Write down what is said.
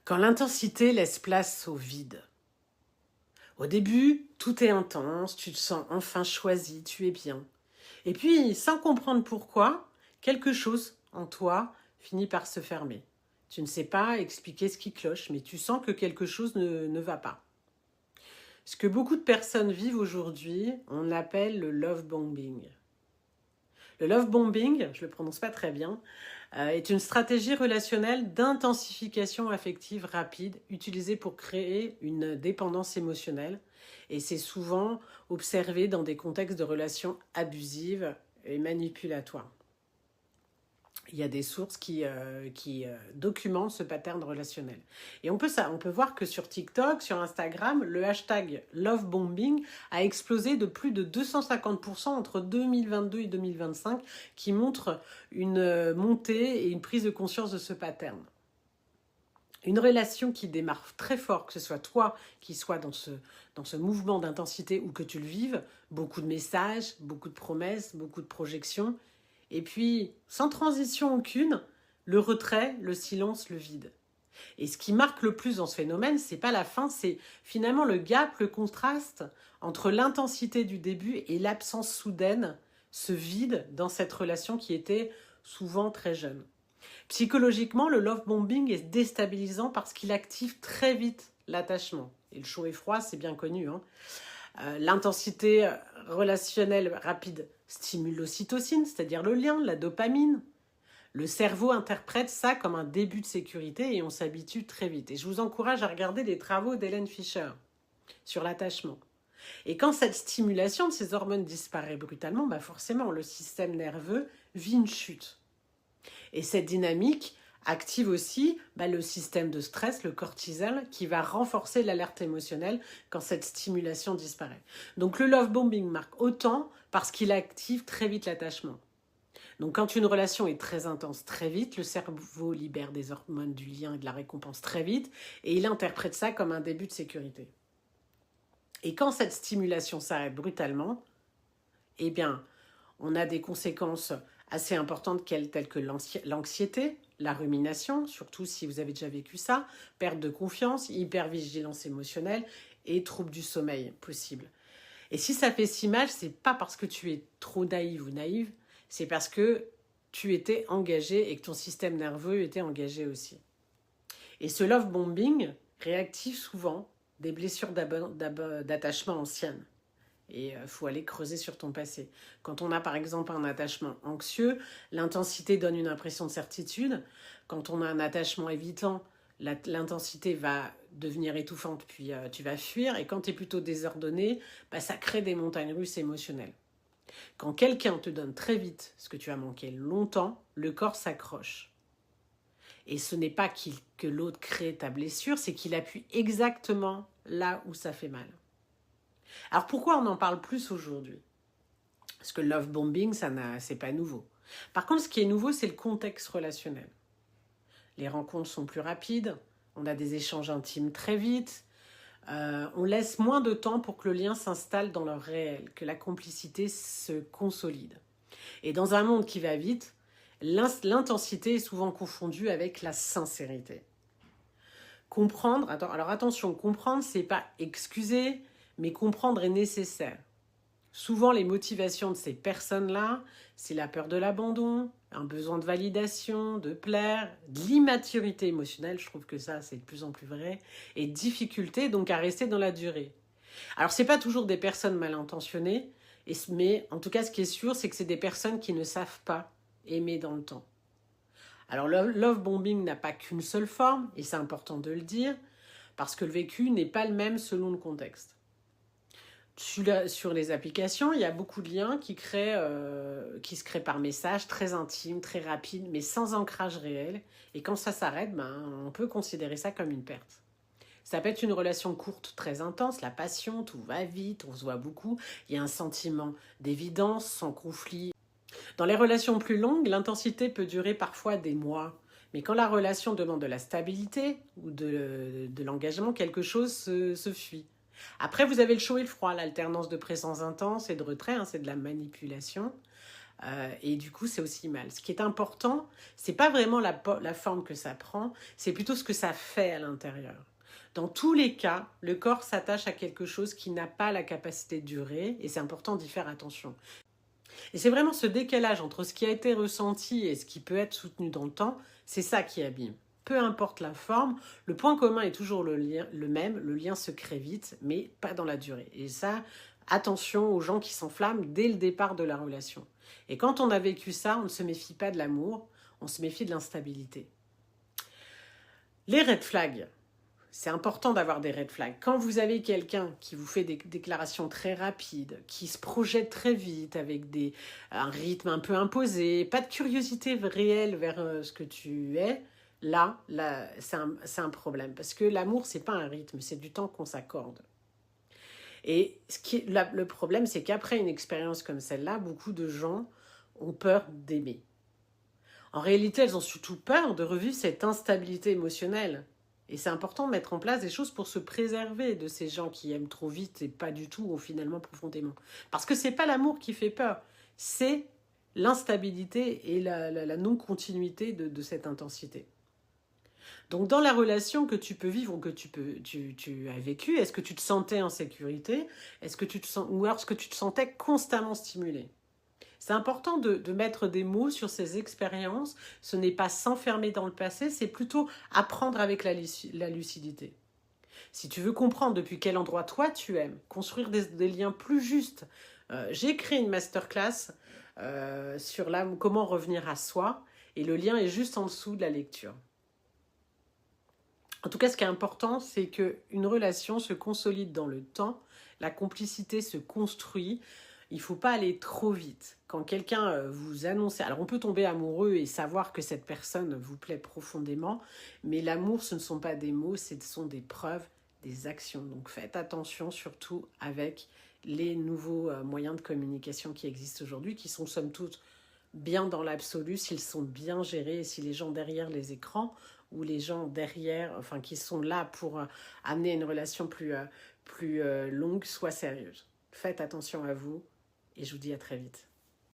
Quand l'intensité laisse place au vide. Au début, tout est intense, tu te sens enfin choisi, tu es bien. Et puis, sans comprendre pourquoi, quelque chose en toi finit par se fermer. Tu ne sais pas expliquer ce qui cloche, mais tu sens que quelque chose ne va pas. Ce que beaucoup de personnes vivent aujourd'hui, on appelle le love bombing. Le love bombing, je ne le prononce pas très bien, est une stratégie relationnelle d'intensification affective rapide utilisée pour créer une dépendance émotionnelle. Et c'est souvent observé dans des contextes de relations abusives et manipulatoires. Il y a des sources qui documentent ce pattern relationnel. Et on peut voir que sur TikTok, sur Instagram, le hashtag lovebombing a explosé de plus de 250% entre 2022 et 2025, qui montre une montée et une prise de conscience de ce pattern. Une relation qui démarre très fort, que ce soit toi qui sois dans ce mouvement d'intensité ou que tu le vives, beaucoup de messages, beaucoup de promesses, beaucoup de projections, et puis, sans transition aucune, le retrait, le silence, le vide. Et ce qui marque le plus dans ce phénomène, c'est pas la fin, c'est finalement le gap, le contraste entre l'intensité du début et l'absence soudaine, ce vide dans cette relation qui était souvent très jeune. Psychologiquement, le love bombing est déstabilisant parce qu'il active très vite l'attachement. Et le chaud et froid, c'est bien connu, hein. L'intensité relationnelle rapide stimule l'ocytocine, c'est-à-dire le lien, la dopamine. Le cerveau interprète ça comme un début de sécurité et on s'habitue très vite. Et je vous encourage à regarder les travaux d'Hélène Fisher sur l'attachement. Et quand cette stimulation de ces hormones disparaît brutalement, forcément, le système nerveux vit une chute. Et cette dynamique active aussi le système de stress, le cortisol, qui va renforcer l'alerte émotionnelle quand cette stimulation disparaît. Donc le love bombing marque autant parce qu'il active très vite l'attachement. Donc quand une relation est très intense très vite, le cerveau libère des hormones du lien et de la récompense très vite, et il interprète ça comme un début de sécurité. Et quand cette stimulation s'arrête brutalement, eh bien, on a des conséquences assez importantes telles que l'anxiété, la rumination, surtout si vous avez déjà vécu ça, perte de confiance, hypervigilance émotionnelle et troubles du sommeil possibles. Et si ça fait si mal, c'est pas parce que tu es trop naïve ou naïve, c'est parce que tu étais engagé et que ton système nerveux était engagé aussi. Et ce love bombing réactive souvent des blessures d'attachement anciennes. Et il faut aller creuser sur ton passé. Quand on a par exemple un attachement anxieux, l'intensité donne une impression de certitude. Quand on a un attachement évitant, l'intensité va devenir étouffante, puis tu vas fuir. Et quand tu es plutôt désordonné, ça crée des montagnes russes émotionnelles. Quand quelqu'un te donne très vite ce que tu as manqué longtemps, le corps s'accroche. Et ce n'est pas que l'autre crée ta blessure, c'est qu'il appuie exactement là où ça fait mal. Alors pourquoi on en parle plus aujourd'hui? Parce que le love bombing, c'est pas nouveau. Par contre, ce qui est nouveau, c'est le contexte relationnel. Les rencontres sont plus rapides, on a des échanges intimes très vite, on laisse moins de temps pour que le lien s'installe dans le réel, que la complicité se consolide. Et dans un monde qui va vite, l'intensité est souvent confondue avec la sincérité. Comprendre, alors attention, comprendre, c'est pas excuser, mais comprendre est nécessaire. Souvent, les motivations de ces personnes-là, c'est la peur de l'abandon, un besoin de validation, de plaire, de l'immaturité émotionnelle, je trouve que ça, c'est de plus en plus vrai, et difficulté donc à rester dans la durée. Alors, c'est pas toujours des personnes mal intentionnées, mais en tout cas, ce qui est sûr, c'est que c'est des personnes qui ne savent pas aimer dans le temps. Alors, le love bombing n'a pas qu'une seule forme, et c'est important de le dire, parce que le vécu n'est pas le même selon le contexte. Sur les applications, il y a beaucoup de liens qui se créent par message, très intime, très rapide, mais sans ancrage réel. Et quand ça s'arrête, on peut considérer ça comme une perte. Ça peut être une relation courte, très intense, la passion, tout va vite, on se voit beaucoup. Il y a un sentiment d'évidence, sans conflit. Dans les relations plus longues, l'intensité peut durer parfois des mois. Mais quand la relation demande de la stabilité ou de l'engagement, quelque chose se fuit. Après, vous avez le chaud et le froid, l'alternance de présence intense et de retrait, c'est de la manipulation. Et du coup, c'est aussi mal. Ce qui est important, c'est pas vraiment la forme que ça prend, c'est plutôt ce que ça fait à l'intérieur. Dans tous les cas, le corps s'attache à quelque chose qui n'a pas la capacité de durer, et c'est important d'y faire attention. Et c'est vraiment ce décalage entre ce qui a été ressenti et ce qui peut être soutenu dans le temps, c'est ça qui abîme. Peu importe la forme, le point commun est toujours le même, le lien se crée vite, mais pas dans la durée. Et ça, attention aux gens qui s'enflamment dès le départ de la relation. Et quand on a vécu ça, on ne se méfie pas de l'amour, on se méfie de l'instabilité. Les red flags, c'est important d'avoir des red flags. Quand vous avez quelqu'un qui vous fait des déclarations très rapides, qui se projette très vite avec un rythme un peu imposé, pas de curiosité réelle vers ce que tu es, là c'est un problème. Parce que l'amour, c'est pas un rythme, c'est du temps qu'on s'accorde. Et le problème, c'est qu'après une expérience comme celle-là, beaucoup de gens ont peur d'aimer. En réalité, elles ont surtout peur de revivre cette instabilité émotionnelle. Et c'est important de mettre en place des choses pour se préserver de ces gens qui aiment trop vite et pas du tout, ou finalement profondément. Parce que c'est pas l'amour qui fait peur, c'est l'instabilité et la non-continuité de cette intensité. Donc dans la relation que tu peux vivre ou que tu as vécu, est-ce que tu te sentais en sécurité, ou alors est-ce que tu te sentais constamment stimulé? C'est important de mettre des mots sur ces expériences. Ce n'est pas s'enfermer dans le passé, c'est plutôt apprendre avec la lucidité. Si tu veux comprendre depuis quel endroit toi tu aimes, construire des liens plus justes, j'ai créé une masterclass sur comment revenir à soi, et le lien est juste en dessous de la lecture. En tout cas, ce qui est important, c'est qu'une relation se consolide dans le temps, la complicité se construit. Il ne faut pas aller trop vite. Quand quelqu'un vous annonce... Alors, on peut tomber amoureux et savoir que cette personne vous plaît profondément, mais l'amour, ce ne sont pas des mots, ce sont des preuves, des actions. Donc, faites attention, surtout avec les nouveaux moyens de communication qui existent aujourd'hui, qui sont somme toute bien dans l'absolu, s'ils sont bien gérés et si les gens derrière les écrans ou les gens derrière, enfin qui sont là pour amener une relation plus longue, soient sérieuses. Faites attention à vous et je vous dis à très vite.